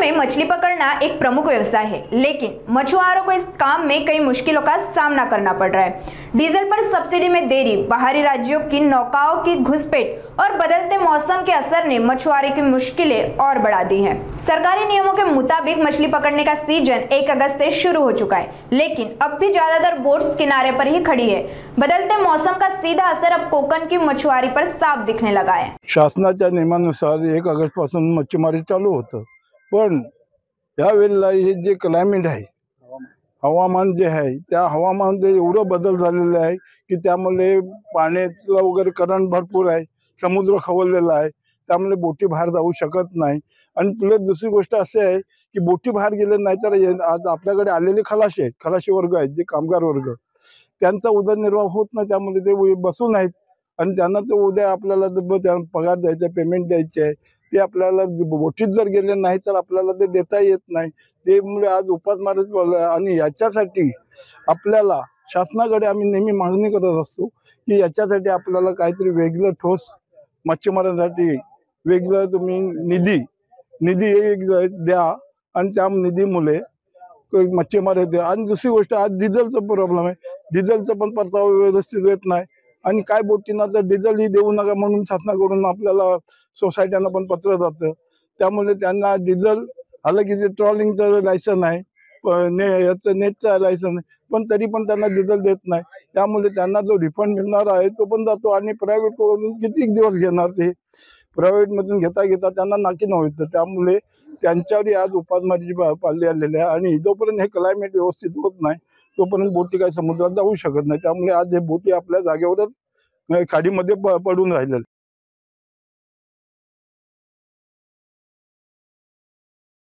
में मछली पकड़ना एक प्रमुख व्यवसाय है, लेकिन मछुआरों को इस काम में कई मुश्किलों का सामना करना पड़ रहा है। डीजल पर सब्सिडी में देरी, बाहरी राज्यों की नौकाओं की घुसपैठ और बदलते मौसम के असर ने मछुआरे की मुश्किलें और बढ़ा दी हैं। सरकारी नियमों के मुताबिक मछली पकड़ने का सीजन 1 अगस्त से शुरू हो चुका है, लेकिन अब भी ज्यादातर बोट्स किनारे पर ही खड़ी है। बदलते मौसम का सीधा असर अब कोकण की मछुआरी पर साफ दिखने लगा है। शासनाच्या नियमानुसार 1 ऑगस्ट पासून मच्छीमारी चालू होतं, पण यावेळेला हे जे क्लायमेट आहे, हवामान जे आहे, त्या हवामानामध्ये एवढं बदल झालेला आहे की त्यामुळे पाण्याचं वगैरे करंट भरपूर आहे, समुद्र खवळलेला आहे, त्यामुळे बोटी बाहेर जाऊ शकत नाही। आणि प्लस दुसरी गोष्ट अशी आहे की बोटी बाहेर गेले नाही तर आज आपल्याकडे आलेले खलाशी आहेत, खलाशी वर्ग आहेत, जे कामगार वर्ग, त्यांचा उदरनिर्वाह होत नाही, त्यामुळे ते बसून आहेत आणि त्यांना तो उद्या आपल्याला पगार द्यायचा, पेमेंट द्यायचे आहे, ते आपल्याला बोटीत जर गेले नाही तर आपल्याला ते देता येत नाही। त्यामुळे आज उपासमारच आणि याच्यासाठी आपल्याला शासनाकडे आम्ही नेहमी मागणी करत असतो की याच्यासाठी आपल्याला काहीतरी वेगळं ठोस मच्छीमारांसाठी वेगळं तुम्ही निधी एक द्या आणि त्या निधीमुळे मच्छीमार येते। आणि दुसरी गोष्ट, आज डिझेलचा प्रॉब्लेम आहे, डिझेलचा पण परतावा व्यवस्थित येत नाही आणि काय बोटींना तर डिझेल ही देऊ नका म्हणून शासनाकडून आपल्याला सोसायट्यांना पण पत्र जातं, त्यामुळे त्यांना डिझेल आलं की जे ट्रॉलिंगचं लायसन आहे, याचं नेटचं लायसन आहे, पण तरी पण त्यांना डिझेल देत नाही, त्यामुळे त्यांना जो रिफंड मिळणार आहे तो पण जातो। आणि प्रायव्हेटकडून किती दिवस घेणार, ते प्रायव्हेटमधून घेता त्यांना नाकी नव्हतं, त्यामुळे त्यांच्यावर आज उपासमारीची पाळली आलेली आहे। आणि जोपर्यंत हे क्लायमेट व्यवस्थित होत नाही तोपर्यंत बोटी काही समुद्रात जाऊ शकत नाही, त्यामुळे आज हे बोटी आपल्या जागेवरच खाडीमध्ये पडून राहिलेल्या।